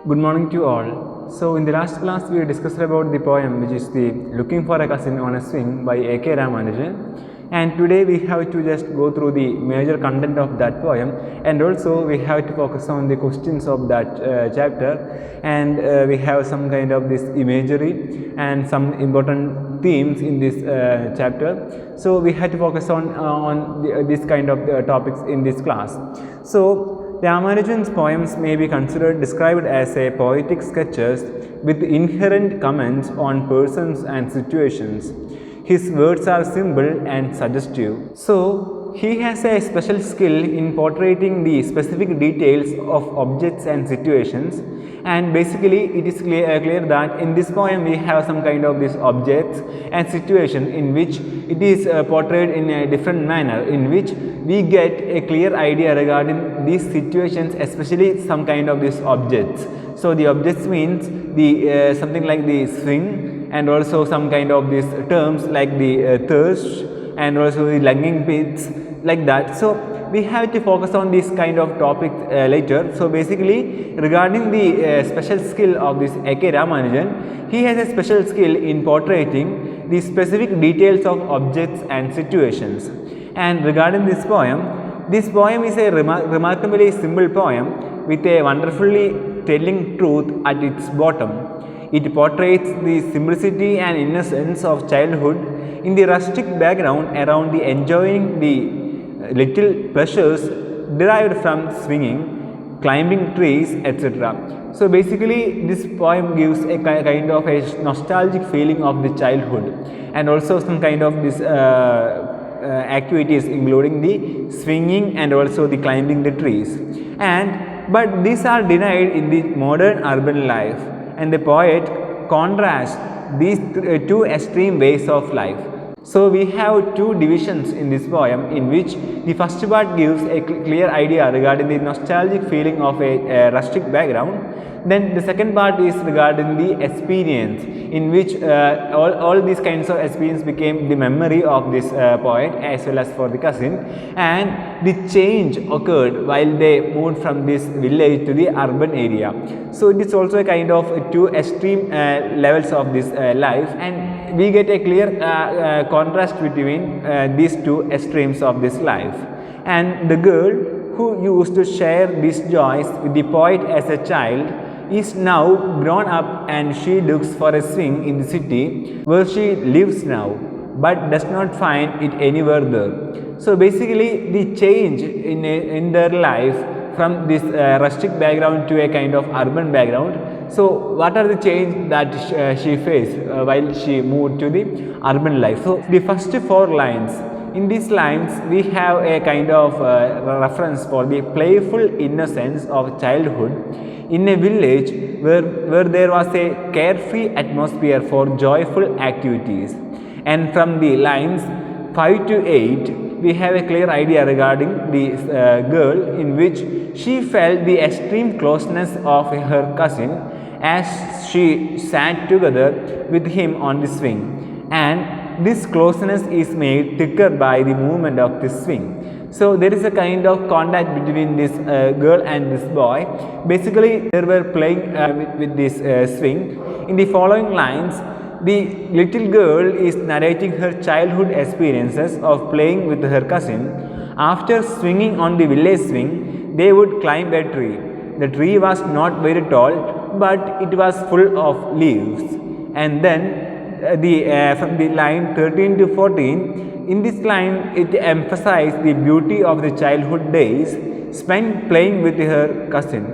Good morning to all. So in the last class we discussed about the poem which is the Looking for a Cousin on a Swing by A.K. Ramanujan, and today we have to just go through the major content of that poem, and also we have to focus on the questions of that chapter, and we have some kind of this imagery and some important themes in this chapter. So we have to focus on this kind of topics in this class. So Ramanujan's poems may be considered described as a poetic sketches with inherent comments on persons and situations. His words are simple and suggestive. So, he has a special skill in portraying the specific details of objects and situations, and basically it is clear that in this poem we have some kind of these objects and situation in which it is portrayed in a different manner, in which we get a clear idea regarding these situations, especially some kind of these objects. So the objects means the something like the swing, and also some kind of these terms like the thirst, and also the lagging pits, like that. So we have to focus on this kind of topic later. So basically regarding the special skill of this A.K. Ramanujan, he has a special skill in portraying the specific details of objects and situations. And regarding this poem is a remarkably simple poem with a wonderfully telling truth at its bottom. It portrays the simplicity and innocence of childhood in the rustic background around the enjoying the little pleasures derived from swinging, climbing trees, etc. So basically this poem gives a kind of a nostalgic feeling of the childhood, and also some kind of this activities including the swinging and also the climbing the trees. But these are denied in the modern urban life, and the poet contrasts these two extreme ways of life. So we have two divisions in this poem, in which the first part gives a clear idea regarding the nostalgic feeling of a rustic background. Then the second part is regarding the experience, in which all these kinds of experience became the memory of this poet as well as for the cousin, and the change occurred while they moved from this village to the urban area. So it is also a kind of two extreme levels of this life, and we get a clear contrast between these two extremes of this life. And the girl who used to share these joys with the poet as a child is now grown up, and she looks for a swing in the city where she lives now, but does not find it anywhere there. So basically the change in their life from this rustic background to a kind of urban background. So what are the change that she faced while she moved to the urban life? So the first four lines, in these lines we have a kind of reference for the playful innocence of childhood in a village where there was a carefree atmosphere for joyful activities. And from the lines 5 to 8 we have a clear idea regarding the girl, in which she felt the extreme closeness of her cousin as she sat together with him on the swing, and this closeness is made thicker by the movement of the swing. So there is a kind of contact between this girl and this boy. Basically they were playing with this swing. In the following lines, the little girl is narrating her childhood experiences of playing with her cousin. After swinging on the village swing, they would climb a tree. The tree was not very tall, but it was full of leaves. And then from the line 13 to 14, in this line it emphasized the beauty of the childhood days spent playing with her cousin.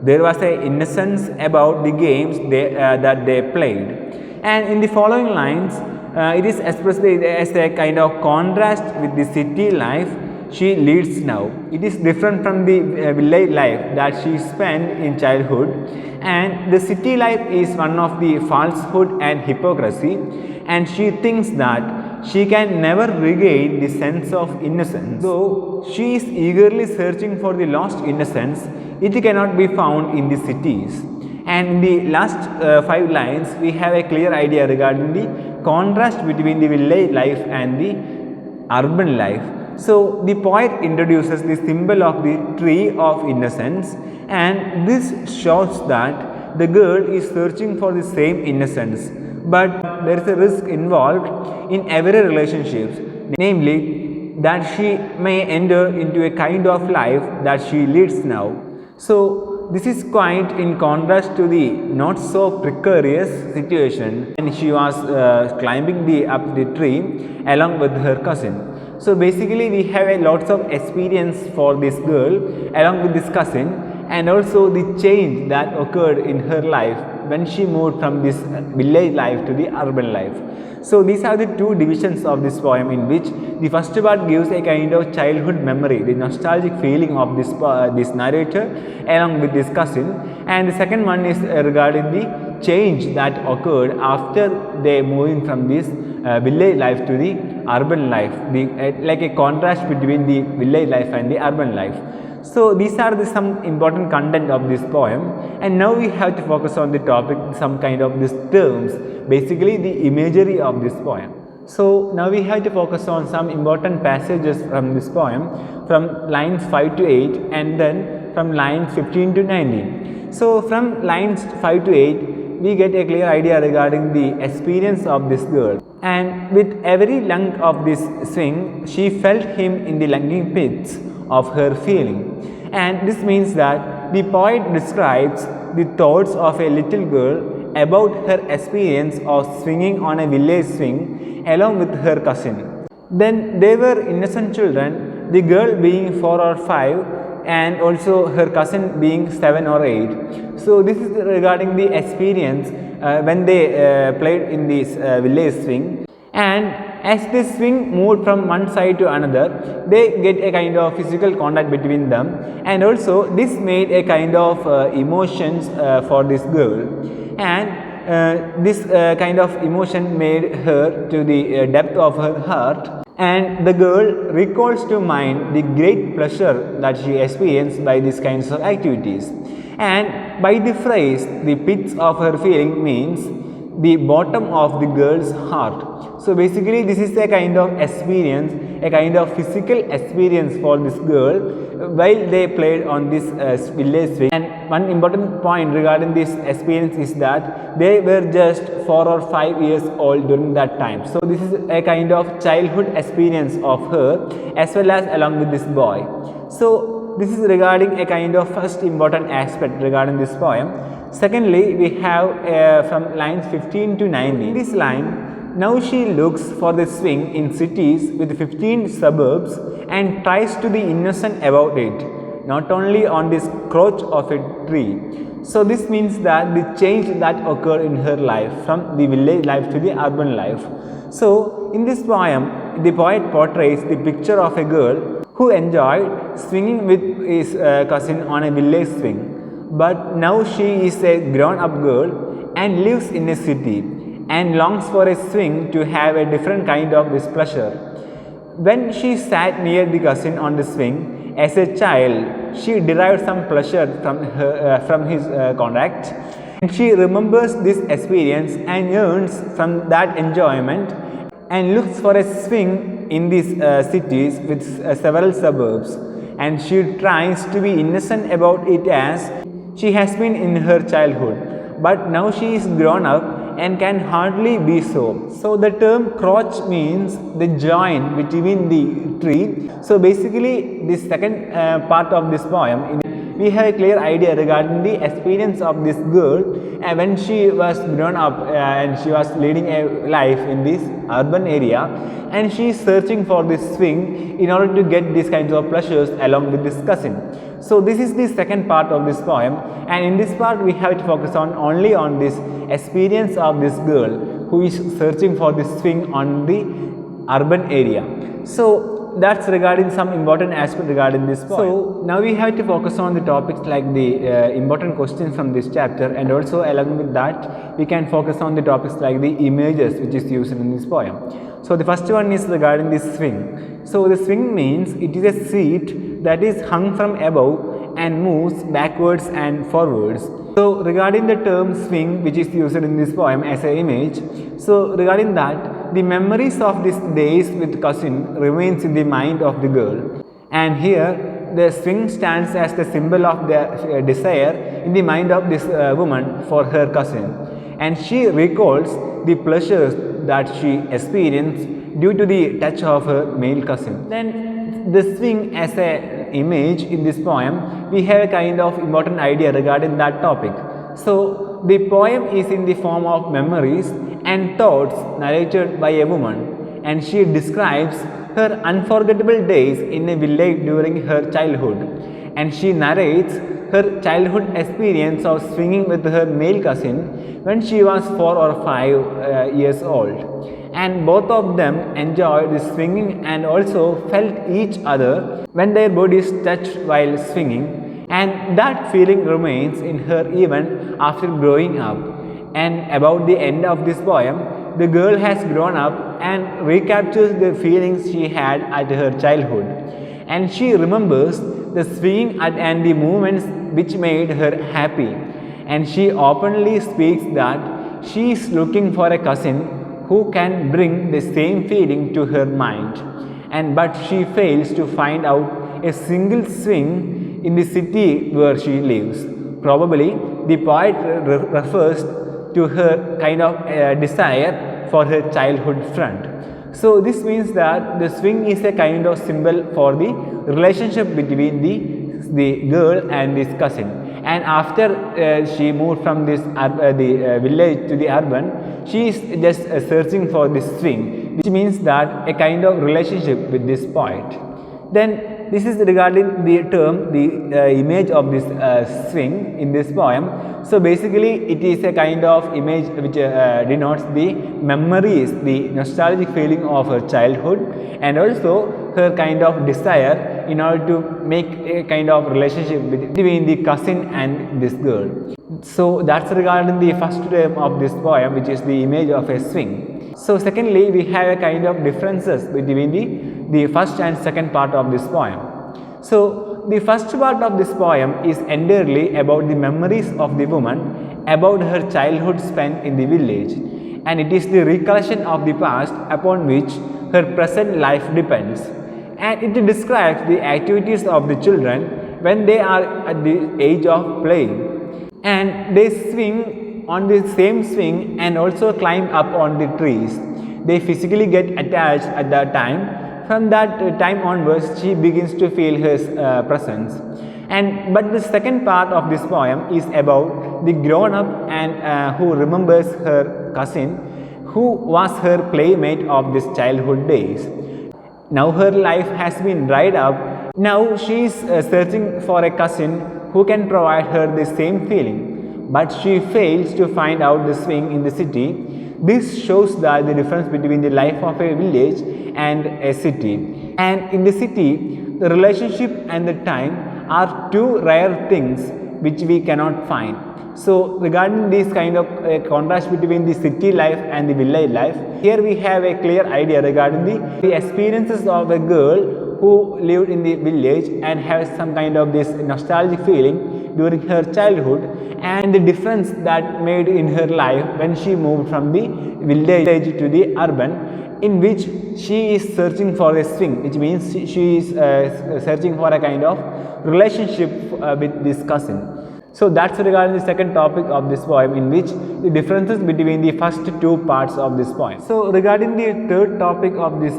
There was an innocence about the games that they played. And in the following lines, it is expressed as a kind of contrast with the city life she leads now. It is different from the village life that she spent in childhood, and the city life is one of the falsehood and hypocrisy, and she thinks that she can never regain the sense of innocence. Though she is eagerly searching for the lost innocence, it cannot be found in the cities. And in the last 5 lines we have a clear idea regarding the contrast between the village life and the urban life. So the poet introduces the symbol of the tree of innocence, and this shows that the girl is searching for the same innocence, but there is a risk involved in every relationship, namely that she may enter into a kind of life that she leads now. So this is quite in contrast to the not so precarious situation when she was climbing up the tree along with her cousin. So basically we have a lots of experience for this girl along with this cousin, and also the change that occurred in her life when she moved from this village life to the urban life. So these are the two divisions of this poem, in which the first part gives a kind of childhood memory, the nostalgic feeling of this narrator along with this cousin, and the second one is regarding the change that occurred after they moving from this village life to the urban life, like a contrast between the village life and the urban life. So these are some important content of this poem, and now we have to focus on the topic, some kind of these terms, basically the imagery of this poem. So now we have to focus on some important passages from this poem, from lines 5 to 8 and then from lines 15 to 19. So from lines 5 to 8 we get a clear idea regarding the experience of this girl, and with every lung of this swing she felt him in the lunging pits of her feeling. And this means that the poet describes the thoughts of a little girl about her experience of swinging on a village swing along with her cousin. Then they were innocent children, the girl being 4 or 5 and also her cousin being 7 or 8. So this is regarding the experience when they played in this village swing. And as they swing moved from one side to another, they get a kind of physical contact between them, and also this made a kind of emotions for this girl, and this kind of emotion made her to the depth of her heart, and the girl recalls to mind the great pleasure that she experienced by these kinds of activities. And by the phrase, the pits of her feeling means the bottom of the girl's heart. So basically this is a kind of experience, a kind of physical experience for this girl while they played on this village swing. And one important point regarding this experience is that they were just 4 or 5 years old during that time. So this is a kind of childhood experience of her as well as along with this boy. So this is regarding a kind of first important aspect regarding this poem. Secondly, we have from lines 15 to 19. In this line, now she looks for the swing in cities with 15 suburbs and tries to be innocent about it, not only on this crotch of a tree. So this means that the change that occurred in her life from the village life to the urban life. So in this poem, the poet portrays the picture of a girl who enjoyed swinging with his cousin on a village swing. But now she is a grown-up girl and lives in a city and longs for a swing to have a different kind of this pleasure. When she sat near the cousin on the swing as a child, she derived some pleasure from his contact, and she remembers this experience and yearns from that enjoyment and looks for a swing in these cities with several suburbs, and she tries to be innocent about it as she has been in her childhood, but now she is grown up and can hardly be so. So the term crotch means the joint between the tree. So basically this second part of this poem, we have a clear idea regarding the experience of this girl when she was grown up and she was leading a life in this urban area, and she is searching for this swing in order to get these kinds of pleasures along with this cousin. So this is the second part of this poem, and in this part we have to focus on only on this experience of this girl who is searching for this swing on the urban area. So that's regarding some important aspect regarding this poem. So now we have to focus on the topics like the important questions from this chapter, and also along with that we can focus on the topics like the images which is used in this poem. So the first one is regarding the swing. So the swing means it is a seat that is hung from above and moves backwards and forwards. So regarding the term swing which is used in this poem as an image, so regarding that, the memories of these days with cousin remains in the mind of the girl, and here the swing stands as the symbol of the desire in the mind of this woman for her cousin, and she recalls the pleasures that she experienced due to the touch of her male cousin. Then the swing as an image in this poem, we have a kind of important idea regarding that topic. So the poem is in the form of memories and thoughts narrated by a woman, and she describes her unforgettable days in a village during her childhood, and she narrates her childhood experience of swinging with her male cousin when she was 4 or 5 years old, and both of them enjoyed the swinging and also felt each other when their bodies touched while swinging, and that feeling remains in her even after growing up. And about the end of this poem, the girl has grown up and recaptures the feelings she had at her childhood, and she remembers the swing and the movements which made her happy, and she openly speaks that she is looking for a cousin who can bring the same feeling to her mind, and but she fails to find out a single swing in the city where she lives. Probably the poet refers to her kind of desire for her childhood friend. So this means that the swing is a kind of symbol for the relationship between the girl and this cousin. And after she moved from this village to the urban, she is just searching for this swing, which means that a kind of relationship with this poet. Then this is regarding the term, the image of this swing in this poem. So basically it is a kind of image which denotes the memories, the nostalgic feeling of her childhood, and also her kind of desire in order to make a kind of relationship between the cousin and this girl. So that's regarding the first term of this poem, which is the image of a swing. So secondly, we have a kind of differences between the first and second part of this poem. So the first part of this poem is entirely about the memories of the woman about her childhood spent in the village, and it is the recollection of the past upon which her present life depends, and it describes the activities of the children when they are at the age of playing, and they swing on the same swing and also climb up on the trees. They physically get attached at that time. From that time onwards, she begins to feel his presence. But the second part of this poem is about the grown up and who remembers her cousin, who was her playmate of this childhood days. Now her life has been dried up. Now she is searching for a cousin who can provide her the same feeling, but she fails to find out the swing in the city. This shows that the difference between the life of a village and a city. And in the city, the relationship and the time are two rare things which we cannot find. So regarding this kind of contrast between the city life and the village life, here we have a clear idea regarding the experiences of a girl who lived in the village and has some kind of this nostalgic feeling during her childhood, and the difference that made in her life when she moved from the village to the urban, in which she is searching for a swing, which means she is searching for a kind of relationship with this cousin. So that's regarding the second topic of this poem, in which the differences between the first two parts of this poem. So regarding the third topic of this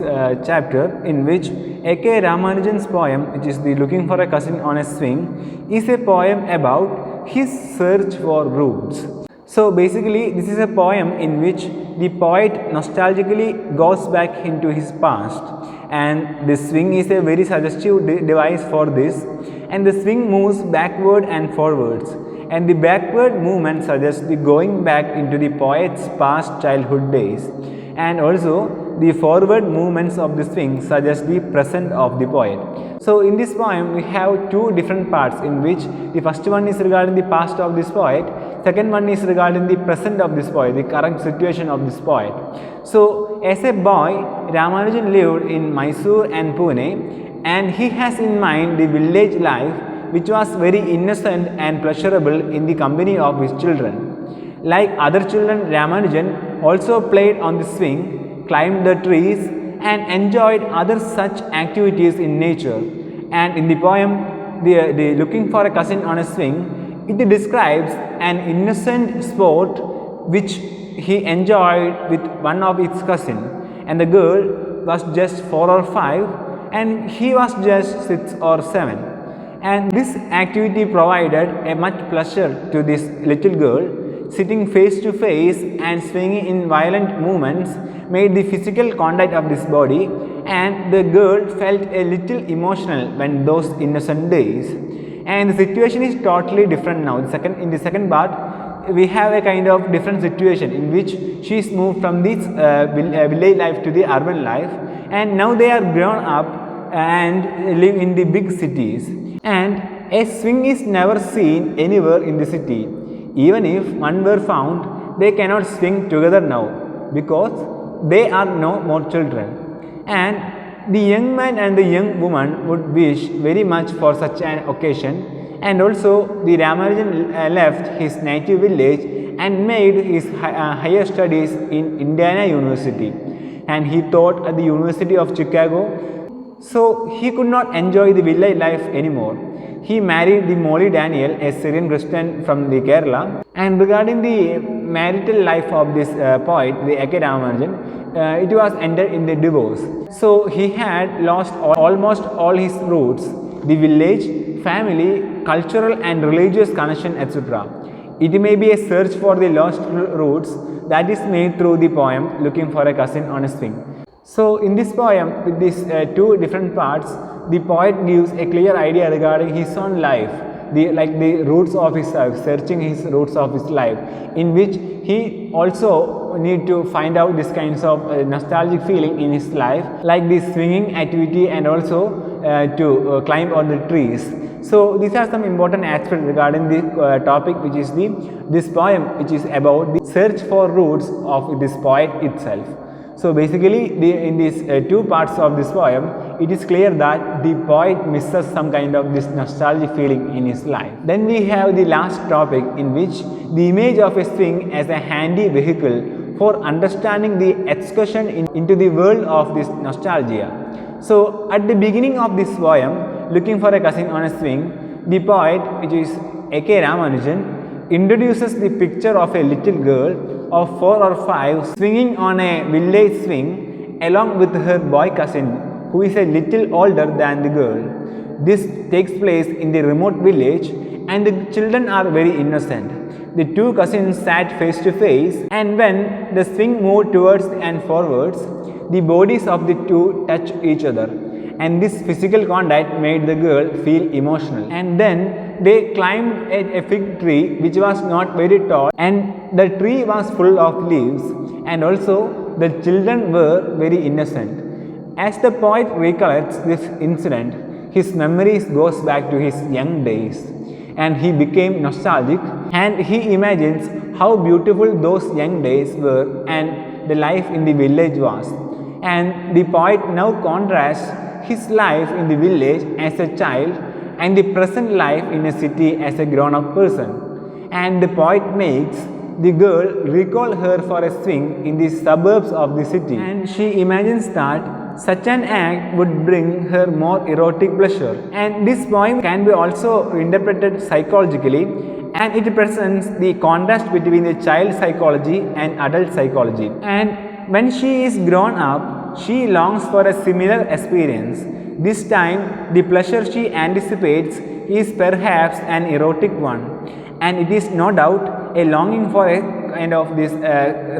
chapter, in which A.K. Ramanujan's poem, which is the Looking for a Cousin on a Swing, is a poem about his search for roots. So basically this is a poem in which the poet nostalgically goes back into his past, and the swing is a very suggestive device for this, and the swing moves backward and forwards, and the backward movement suggests the going back into the poet's past childhood days, and also the forward movements of the swing suggest the present of the poet. So in this poem we have two different parts, in which the first one is regarding the past of this poet, second one is regarding the present of this poet, the current situation of this poet. So as a boy, Ramanujan lived in Mysore and Pune, and he has in mind the village life, which was very innocent and pleasurable in the company of his children. Like other children, Ramanujan also played on the swing, climbed the trees, and enjoyed other such activities in nature. And in the poem, the looking for a cousin on a swing, it describes an innocent sport which he enjoyed with one of its cousin, and the girl was just 4 or 5 and he was just 6 or 7. And this activity provided a much pleasure to this little girl. Sitting face to face and swinging in violent movements made the physical contact of this body, and the girl felt a little emotional when those innocent days. And the situation is totally different now. In the second part, we have a kind of different situation in which she is moved from this village life to the urban life, and now they are grown up and live in the big cities. And a swing is never seen anywhere in the city. Even if one were found, they cannot swing together now because they are no more children. And the young man and the young woman would wish very much for such an occasion. And also the Ramanujan left his native village and made his higher studies in Indiana University, and he taught at the University of Chicago. So he could not enjoy the village life anymore. He married the Molly Daniel, a Syrian Christian from the Kerala. And regarding the marital life of this poet, the A.K. Ramanujan, it was ended in the divorce. So he had lost almost all his roots, the village, family, cultural and religious connection, etc. It may be a search for the lost roots that is made through the poem Looking for a Cousin on a Swing. So in this poem, with these two different parts, the poet gives a clear idea regarding his own life, the roots of his life, searching his roots of his life, in which he also need to find out this kinds of nostalgic feeling in his life, like the swinging activity and also to climb on the trees. So these are some important aspects regarding the topic, which is this poem, which is about the search for roots of this poet itself. So basically, in these two parts of this poem, it is clear that the poet misses some kind of this nostalgic feeling in his life. Then we have the last topic, in which the image of a swing as a handy vehicle for understanding the excursion into the world of this nostalgia. So at the beginning of this poem, Looking for a Cousin on a Swing, the poet, which is A.K. Ramanujan, introduces the picture of a little girl of 4 or 5 swinging on a village swing along with her boy cousin, who is a little older than the girl. This takes place in the remote village, and the children are very innocent. The two cousins sat face to face, and when the swing moved towards and forwards, the bodies of the two touched each other, and this physical contact made the girl feel emotional. And then they climbed a fig tree which was not very tall, and the tree was full of leaves, and also the children were very innocent. As the poet recollects this incident, his memories goes back to his young days, and he became nostalgic, and he imagines how beautiful those young days were and the life in the village was. And the poet now contrasts his life in the village as a child and the present life in a city as a grown-up person. And the poet makes the girl recall her for a swing in the suburbs of the city, and she imagines that such an act would bring her more erotic pleasure. And this poem can be also interpreted psychologically, and it presents the contrast between the child psychology and adult psychology. And when she is grown up, she longs for a similar experience. This time, the pleasure she anticipates is perhaps an erotic one, and it is no doubt a longing for a kind of this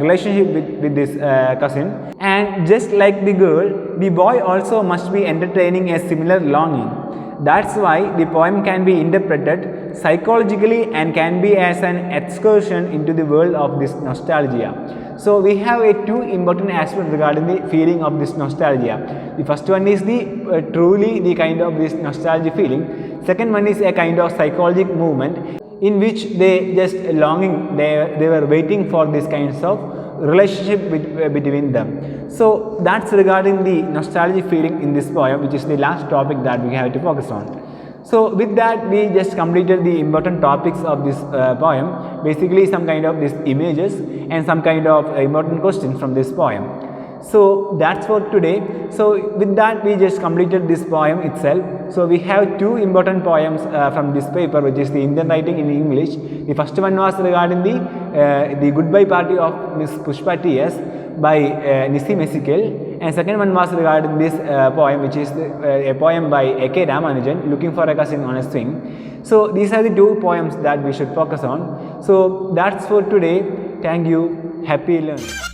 relationship with this cousin. And just like the girl, the boy also must be entertaining a similar longing. That's why the poem can be interpreted psychologically and can be as an excursion into the world of this nostalgia. So we have two important aspects regarding the feeling of this nostalgia. The first one is the truly the kind of this nostalgia feeling. Second one is a kind of psychologic movement in which they just longing, they were waiting for this kinds of relationship between them. So that's regarding the nostalgic feeling in this poem, which is the last topic that we have to focus on. So with that, we just completed the important topics of this poem, basically some kind of these images and some kind of important questions from this poem. So that's for today. So with that we just completed this poem itself. So we have two important poems from this paper, which is the Indian writing in English. The first one was regarding the Goodbye Party of Miss Pushpa T.S. by Nissim Ezekiel, and second one was regarding this poem, which is a poem by A.K. Ramanujan, Looking for a Cousin on a Swing. So these are the two poems that we should focus on. So that's for today. Thank you. Happy learning.